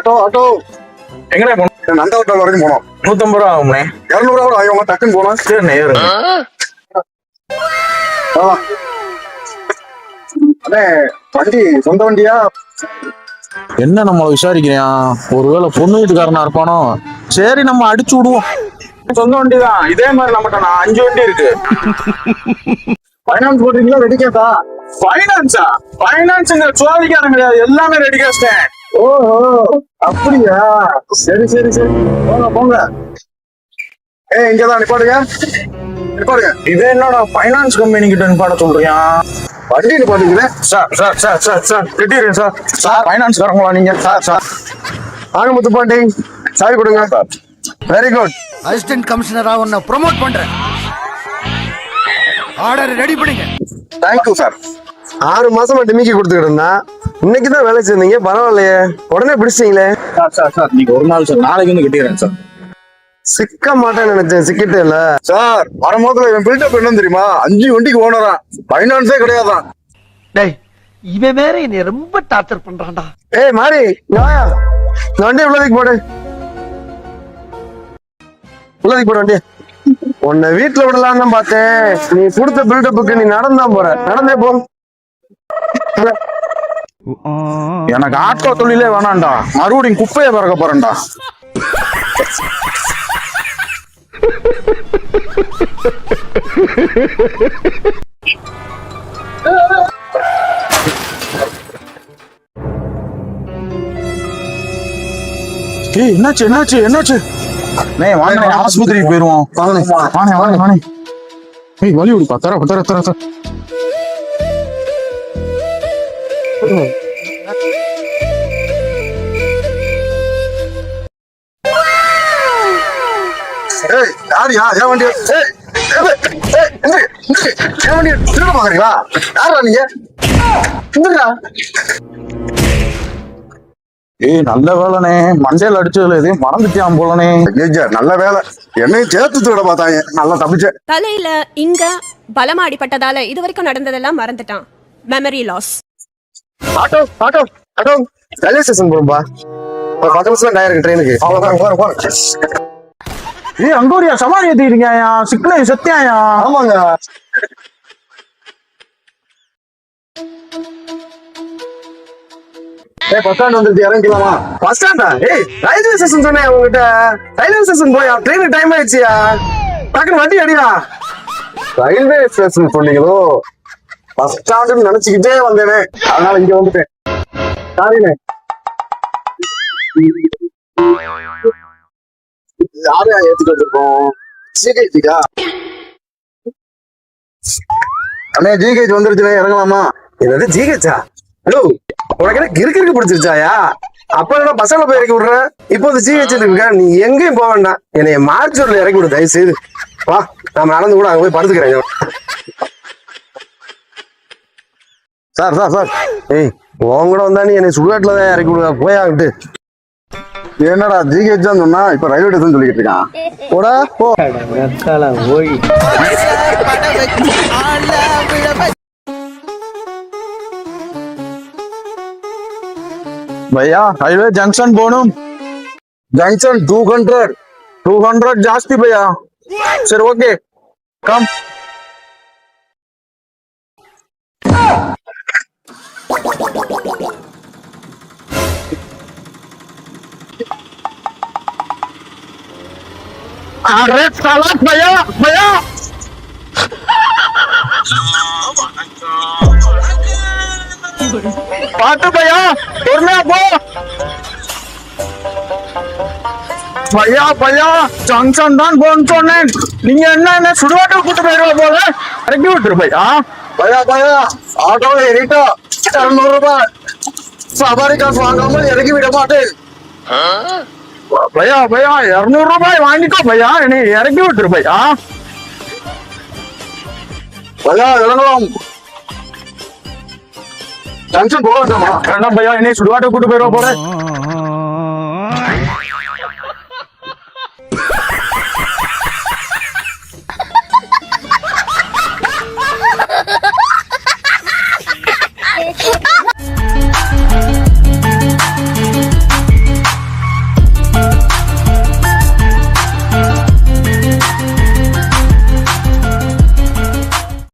Auto auto எங்கடா போனோம்? நந்த hotel வரைக்கும் போனோம். 150 ரூபா ஆகும்ண்ணே. 200 ரூபா ஆகும், டக்குன்னு போனோம். சரிண்ணே ஏறுங்க. அண்ணே வண்டி சொந்த வண்டியா? என்ன நம்மள விசாரிக்கிறேன்? ஒருவேளை பொண்ணு வீட்டுக்காரனா இருப்பானோ? சரி நம்ம அடிச்சு விடுவோம். சொந்த வண்டி தான். இதே மாதிரி நம்மகிட்ட 5 வண்டி இருக்கு. ஃபைனான்ஸ் போடுறீங்களா ரெடி கேஷா? ஃபைனான்ஸா? ஃபைனான்ஸ்ங்க சோதிக்காரன் கிடையாது, எல்லாமே ரெடி கேஷ்டேன். ஓஹோ அப்படியா? சரி சரி சரி, போங்க போங்க. இங்கதான் நிப்பாடுங்க நிப்பாடுங்க. இது என்னோட ஃபைனான்ஸ் கம்பெனி கிட்ட நிப்பாட சொல்றியா? வண்டி நிப்பாடுங்களே. Sir sir sir sir sir திட்டிடுறேன் சார். சார் ஃபைனான்ஸ் காரங்களா நீங்க? சார் சார் ஆக முத்துப்பாண்டி சாவி கொடுங்க. Very good. அசிஸ்டன்ட் கமிஷனரா உன்னை ப்ரொமோட் பண்றேன். ஆர்டர் ரெடி பண்ணுங்க. Thank you sir. 6 மாசமா டிமிக்கி கொடுத்துக்கிட்டு இருந்தா, இன்னைக்கு தான் வேலை செஞ்சீங்க, பரவாயில்லையே, உடனே பிடிச்சிட்டீங்களே. சார் சார் சார் நீங்க ஒரு நாள் சார், நாளைக்கு வந்து கட்டிடுறேன் சார். சிக்க மாட்டேன்னு நினைச்சேன், சிக்கிட்டே இல்ல சார். வரும்போதுல இவன் பில்டப் என்ன தெரியுமா? 5 வண்டிக்கு ஓனரா, ஃபைனான்ஸே கிடையாதான். டேய் இவன் வேற என்னை ரொம்ப டார்ச்சர் பண்றான்டா. ஏய் மாறி, இந்த வண்டி உள்ளதுக்கு போடு, உள்ளதுக்கு போடு வண்டி. உன்னை வீட்டுல விடலாம் தான் பார்த்தேன், நீ கொடுத்த பில்டப்புக்கு நீ நடந்தான் போற. நடந்தே போ. எனக்கு ஆட்டோ தொழிலே வேணாம்டா, மறுபடியும் குப்பையை பறக்க போறேன்டா. ஏய் என்னாச்சு என்னாச்சு என்னாச்சு? வாங்க ஆஸ்பத்திரிக்கு போயிருவோம். வாங்க வாங்க வாங்க. ஏய் வலி விடுப்பா, தர தர தர தர. ஏய் யாரியா? ஏன் வண்டி? ஏன் வண்டி திருட பாக்குறீங்களா? யாரா நீங்க? ஏய் நல்ல வேலைனே, மண்டையில அடிச்சதுல எதையும் மறந்துட்டான் போலனே. நல்ல வேலை, என்னையும் சேர்த்து திருட பார்த்தாங்க, நல்லா தப்பிச்சேன். தலையில இங்க பலமா அடிபட்டதால இது வரைக்கும் நடந்ததெல்லாம் மறந்துட்டான். Memory loss. Auto auto auto railway station போறோம்பா. ஒரு 10 நிமிஷம் டயர் இருக்கு ட்ரெயினுக்கு. ஏய் அங்கோரியா சவாரி ஏத்திட்டீங்கயா, சிக்கலை செத்தியாயா? ஆமாங்க. பஸ் ஸ்டாண்ட் வந்துருச்சு, இறங்கிக்கலாமா? பஸ் ஸ்டாண்டா? ஏய் ரயில்வே ஸ்டேஷன் சொன்னேன் உங்ககிட்ட. ரயில்வே ஸ்டேஷன் போயா, ட்ரெயின் டைம் ஆயிடுச்சியா, டக்குனு வண்டி அடியா. ரயில்வே ஸ்டேஷன் சொன்னீங்களோ, பஸ் ஸ்டாண்டுன்னு நினைச்சுக்கிட்டே வந்தேனே, அதனால இங்க வந்துட்டேன். சாரிண்ணே. யாரையா ஏத்துட்டு வந்திருக்கோம்? ஜிகேஜிக்கா? அண்ணே ஜிகேஜ் வந்துருச்சுனே, இறங்கலாமா? என்னது ஜிகேஜா? ஹலோ, உனக்கு என்ன கிறுக்கு பிடிச்சிருச்சாயா? அப்ப என்ன பசங்களை போய் இறக்கி விடுற, இப்போ ஜிஹெச் இருக்கா? நீ எங்கேயும் போக வேண்டாம், என்னைய மார்ச்சூர்ல இறக்கி விடு தயவு செய்து. வா, நான் நடந்து கூட அங்க போய் படுத்துக்கிறேன். சார் சார் சார், ஏய் உன் கூட வந்தா நீ என்னை சுடுகாட்டுல தான் இறக்கி விடுவா, போயாங்கிட்டு. என்னடா ஜிஹெச் தான் சொன்னா, இப்ப ரயில்வே ஸ்டேஷன் சொல்லிக்கிட்டு இருக்கான். போடா போ. भैया हाईवे जंक्शन போணும். जंक्शन 200 ஜாஸ்தி भैया. சரி ஓகே கம். अरे साला भैया भैया பாட்டு பையா, பொறுமையா போ. பையா பையா ஜங்ஷன் தான் போன்னு சொன்னேன், நீங்க என்ன சுடுகாட்டு கூட்டு போயிருவா போல, இறக்கி விட்டுரு பையா. பையா பையா, ஆட்டோ ஏறிட்டா 200 ரூபாய் சவாரி காசு வாங்காமல் இறக்கி விட மாட்டேன். பையா பையா 200 ரூபாய் வாங்கிக்கோ பையா, என்னை இறக்கி விட்டுரு பையா. பையா இறங்கலாம். ஜங்ஷன் போக வேண்டாமா? வேண்டாம் பையா, என்னை சுடுகாட்டு கூட்டு போயிருவா போல.